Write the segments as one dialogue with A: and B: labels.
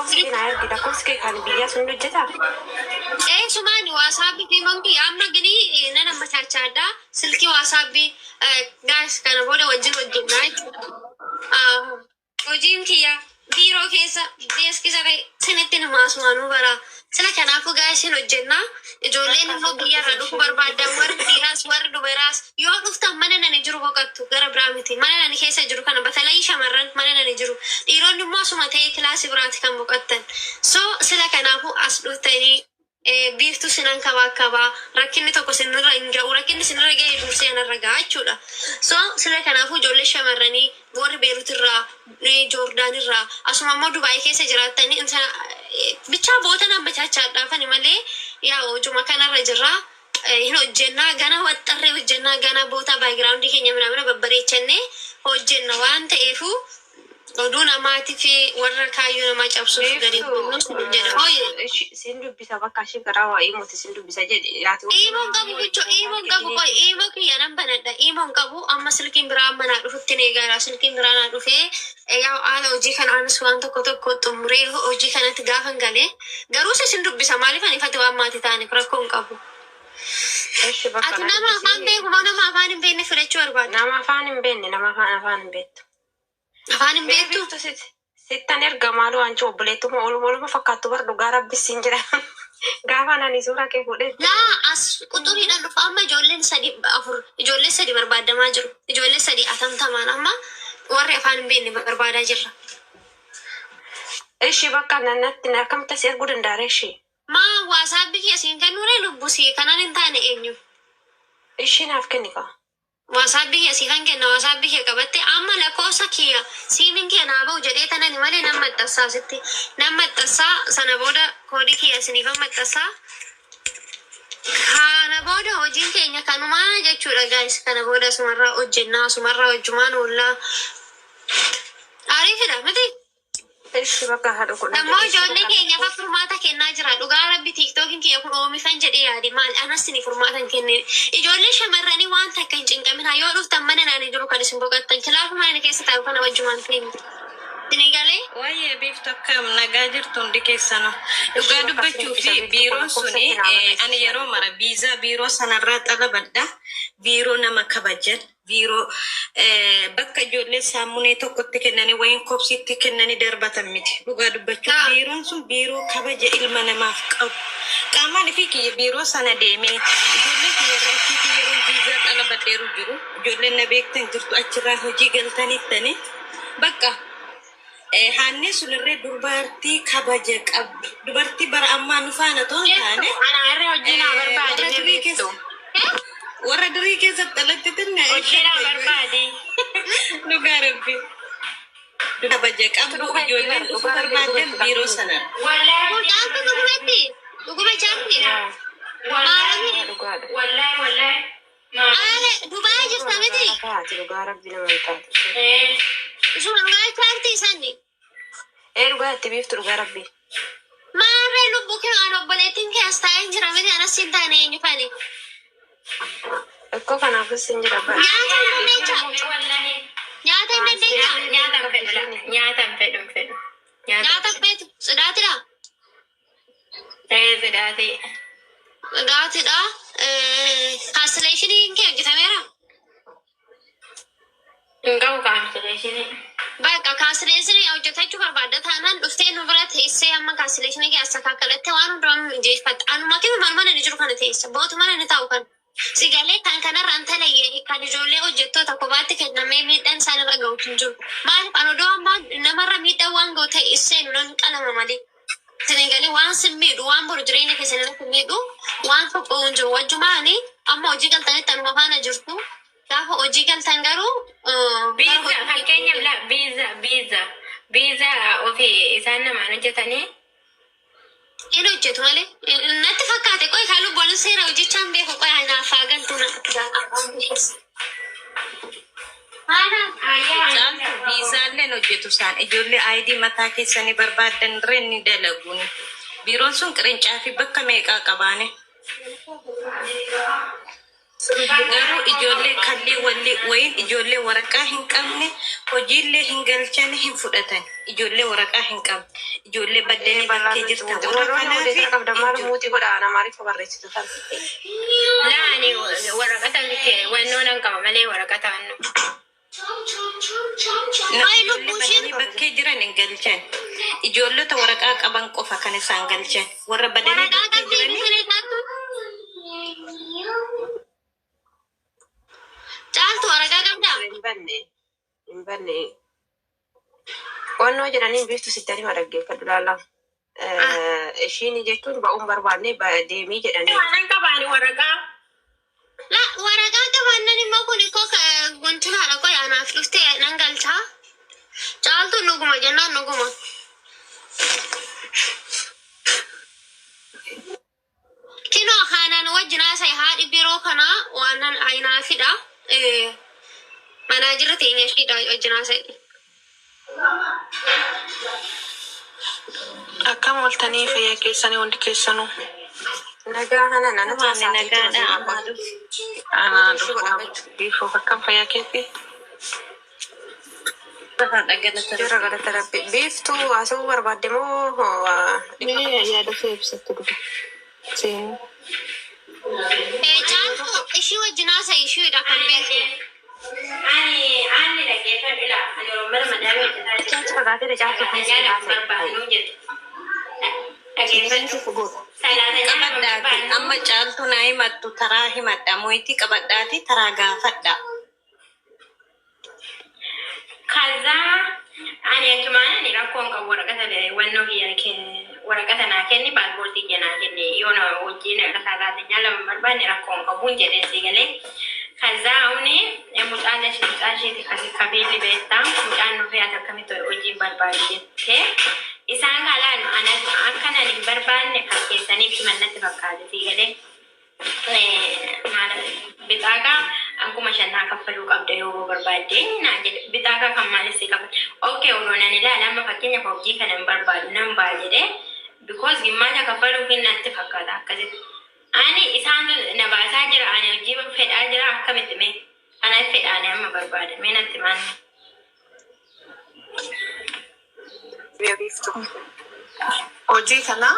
A: lakkoofsi naayir lakkoofsi kee kan biyya sun hojjeta.
B: Sumani WhatsApp fi mangi amma gini nana macharchada silki WhatsApp guys kana boda wajin wajin kiya biro kesa deski sare senetin masmanu bara sila kanafu guys hojjenna ijoolleen immoo biyyarra dhufu barbaadan warri dhiiras warri dubaras yoo dhuftan mana nani jiru boqattu gara biraa miti mana nani keessa jiru kana batalai shamarran mana nani jiru dhiironni immoo asuma ta'ee kilaasii biraati kan boqattan so sila kanafu as dhuftanii biiftu sinan kaba rakkinni tokko sinirra hin ga'u rakkinni sinirra ga'e dursee anarra ga'a jechuudha so sila kanaafuu ijoollee shamarranii warri beerutirraa joordaanirraa asuma immoo dubaayii keessa jiraattanii bichaa boota nan bachaachaadhaafani malee yaa hojuma kanarra jirraa hin hojjennaa gana waxxarree hojjennaa gana boota baayigiraawundii keenya minamina babbareechannee hojjenna waan ta'eefu oduu namaati fi warra kaayyoo namaa cabsuuf gadi bu'uun jedha.
A: Siin dubbisa bakka ishee garaa waa'ee mootii siin dubbisa jedhe yaati.
B: Iimoon qabu bicho iimoon qabu qoy iimoo kiyya nan banadha iimoon qabu amma silkiin biraa amma naa dhufutti neegaara silkiin biraa naa dhufee yaa haala hojii kana anis waan tokko xumuree hojii kanatti gaafan galee garuu siin dubbisa maaliif ani fate waan maatii ta'aniif rakkoo hin qabu. Ati nama afaan beeku moo nama afaan hin beekne fudhachuu barbaada?
A: Nama afaan hin beekne nama afaan hin beektu.
B: Afaan hin beektu?
A: Sittan erga maaloo anchi obboleettuma oluma fakkaattu bar dhugaa rabbisiin jira. Gaafa nani suuraa kee fuudhee.
B: Laa as quxuriidhaan dhufa amma ijoolleen ijoollee sadi barbaadamaa jiru. Ijoollee sadi atamtamaan amma warri afaan hin beekne barbaadaa jirra.
A: Ishii bakka nannatti akkamitti si erguu danda'a ishii?
B: Maa WhatsApp keessin kennuuree lubbusii kanan hin taane eenyu?
A: Ishii naaf kenni kaa.
B: WhatsApp keessi kan kenna WhatsApp kee qabatte amma lakkoofsa kiyya siimin kee naa ba'u jedhee tanani malee nan maxxansaa sitti nan maxxansaa sana booda koodii kiyya siniifan maxxansaa kana booda hojiin keenya kanumaa jechuudha guys kana booda sumarraa hojjennaa sumarraa hojjumaan oollaa ariifidha miti. Namoo ijoollee keenya fa furmaata kennaa jira dhugaa rabbi tiktookin kiyya kun oomifan jedhee yaade maal anasini furmaatan kenne ijoollee shamarranii waan takka hin cinqamin yoo dhuftan mana naani jiru kan isin boqattan kilaafu mana keessa taa'u kana wajjumaan ta'e Senegalee
C: waa'ee beektu akkam nagaa jirtu hundi keessanuu dhugaa dubbachuu fi biiroon suni ani yeroo mara viizaa biiroo sanarraa xalabadha biiroo nama kabajan biiroo bakka ijoollee saamunee tokkotti kennanii wayin kopsiitti kennanii darbatan miti dhugaa dubbachuu biiroon sun biiroo kabaja ilma namaaf qabu qaamaan fi kiyya biiroo sana deemee ijoollee kiyya irratti yeroo viizaa xalabadheeru jiru ijoolleen na beektan jirtu achirraa hojii galtanittani bakka hanne sunirree dubartii kabaja qabdi dubartii bara ammaa nu faana toon taane
B: ana irree hojii naa barbaade
C: warra durii keessatti alatti tinna
B: hojii naa barbaade
C: dhugaa rabbi kabaja qabdu ijoolleen dhufu barbaadan biiroo sana
B: Mucaantu dhuguma chaantiidha. Wallahi. Aare Dubaay jirta miti.
A: Dhugaa rabbi nama hin taatu.
B: Sun dhugaa chaanti isaanii.
A: Dhugaa itti biiftu dhugaa rabbi.
B: Maarree lubbuu kee waan obboleettiin kee as taa'ee jira miti anas hin taane eenyu fani.
A: Ekkoo kanaafis hin jira bara.
B: Nyaata hin dandeecha. Nyaata hin dandeecha.
C: nyaata hin fedhu.
B: Nyaata feetu sidaatidha.
C: Sidaati.
B: Sidaatidha. Kaasileeshiniin kee hojjetameera.
C: Hin qabu kaasileeshinii.
B: Bakka kaasileeshinii hojjetachuu barbaadda taanaan dhuftee nu bira teessee amma kaasileeshinii kee as akaakalatte waan hundumaa mijeeffatta. Anuma kee mana ni jiru kana teessa. Bootu mana ni taa'u kana. Sigalee kan kanarraan talayyee kan ijoollee hojjettoota kophaatti kennamee miidhaan isaanirra ga'u hin jiru. Maaliif an odoo ammaa namarra miidhaan waan ga'u ta'e isseenu nan qalama malee. Senegalee waan sin miidhu waan boru jireenya keessan irratti miidhu waan tokko hin jiru wajjumaani amma hojii galtanitti anuma faana jirtu. Gaafa hojii galtan garuu
C: viizaa ofii isaan namaan hojjetanii
B: inni hojjetu malee natti fakkaate qoy kaa lubboon seera hojjechaan beeku qoy anaafaa galtuu natti gaafata.
C: caaltu viizaalleen hojjetu isaan ijoollee aayidii mataa keessanii barbaadan irra inni dalaguun biiroon sun qirincaa fi bakka meeqaa qabaane. Garuu ijoollee kallee wallee wayin ijoollee waraqaa hin qabne hojiillee hin galchane hin fudhatan. Ijoollee waraqaa hin qabne ijoollee baddanii bakkee jirtan warra
B: Laani waraqata wannoon qaba malee waraqata wannu.
C: Ijoollee bakkee jiran hin galchan. Ijoollota waraqaa qaban qofa kan isaan galchan. Warra baddanii bakkee jiranii.
B: Caaltu waraqaa qabdaa?
A: Hin banne. Wannoo jedhanii biiftu sittanii dhaggeeffadhu laala. Ishiin jechuun ba'uun barbaanne deemii jedhanii.
B: Waan qabaani waraqaa. La waraqaa qabaannan immoo kun ikkoo guntunaadha qoy anaaf dhuftee nan galchaa. Caaltu nuguma jennaan nuguma. Kinoo kanaan wajjinaa say haadhi biroo kanaa waanan ayinaafidha. Manaa jirra teenya ishiidha wajjinaa say.
D: Akkam ooltanii fayyaa keessanii hundi keessanuu.
A: Nagaa kana nana
C: nagaadha ammaatu.
D: Anaa dhufuuf akkam fayyaa keessi.
A: Jira galata rabbi. Biiftuu haasawuu barbaadde moo
D: yaada kee ibsatti dhufe.
B: Caaltu ishii wajjinaa say ishiidha kan beektu. Ani dhaggeeffadhudha. Ani Oromoo madaamii
C: Qabaddaati amma caaltu naa himattu taraa himadha mo'itii qabaddaati taraa gaafadha.
B: Kaza ani akimana ni rakkoon qabu waraqata wannoo waraqata naa kenni paaspoortii kee naa kenni yoo na wajjin kasaalaati nyaalama barbaanne rakkoon qabuun jedhee si galee. Kaza uni mucaan isheeti kasi kabiilli beektaa mucaan nufee ati akkamitti hojiin barbaadu jettee isaan kalaan akkana hin barbaanne kan keessaniif himannatti fakkaate si galee. Bitaakaa akkuma shannaa kaffaluu qabda yoo barbaadde naa jedhe bitaakaa kan maalis qaba. Okay oloonaan ilaala amma fakkeenya hojii kana hin barbaadu nan baa jedhee because gimmaata kaffaluu hin natti fakkaata akkasitti. Ani isaan na baasaa jira ani hojii fedhaa jira akkamitti mee kana fedhaani amma barbaada mee natti maanni.
D: Hojii kana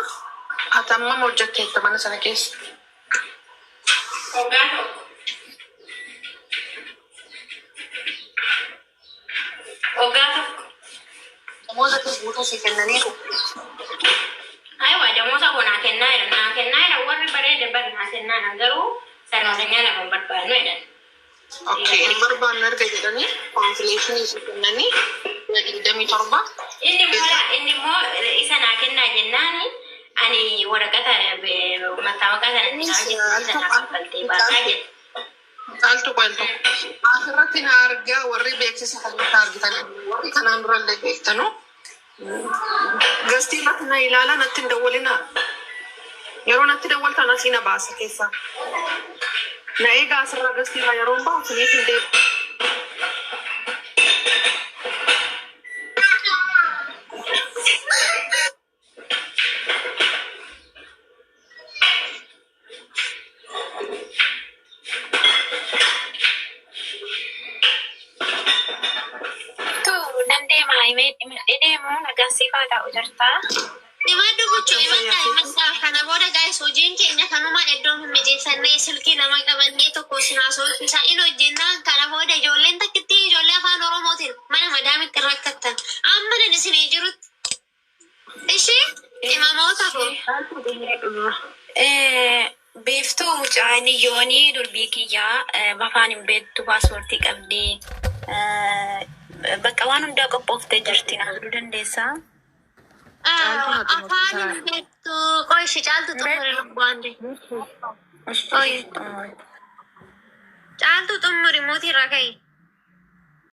D: ati ammam hojjetteetta mana sana keessa?
B: Ogaa tokko. Ogaa tokko.
D: Namoota guutuu si kennaniiru.
B: Aywa jamoota ko naa kennaa warri bareede bari naa kennaa garuu sararaanyaa lama barbaadnu jedhan.
D: Okay, hin barbaanne erga jedhanii konfileeshinii si kennanii 27.
B: Inni immoo isa naa kennaa jennaani ani waraqata mattaawaqaa sana naa kaffaltee baasaa jedhe.
D: Caaltu qo'eltu. Asirratti na argaa warri beeksisa kan argitan warri kanaan durallee beektanu. Gastii irratti na ilaala natti hin dawwalinaa. Yeroo natti dawwaltan asii na baasa keessaa. Na eegaa asirraa gastii irraa yeroon bahu siniif hin deebi'u.
B: Deemu nagasifaa ta'u jirta. Nimaddu buchuu himadhaa kana booda gaa'is hojiin keenya kanuma iddoon hin mijeessannee silkii lama qabannee tokko sinaa soorfisaa in hojjennaa kana booda ijoolleen takkitti ijoollee afaan oromootiin mana madaamitti rakkattan amma nan isinii jirutti. Ishee imamoota kun.
E: Beeftuu mucaan yoonii durbii kiyyaa bafaan hin beektu paaspoortii qabdi. Bakka waan hundaa qophooftee jirti na fiduu dandeessaa?
B: Afaan hin beektu qoishi caaltu xumuri lubbaande. Caaltu xumuri mootii irraa ka'e.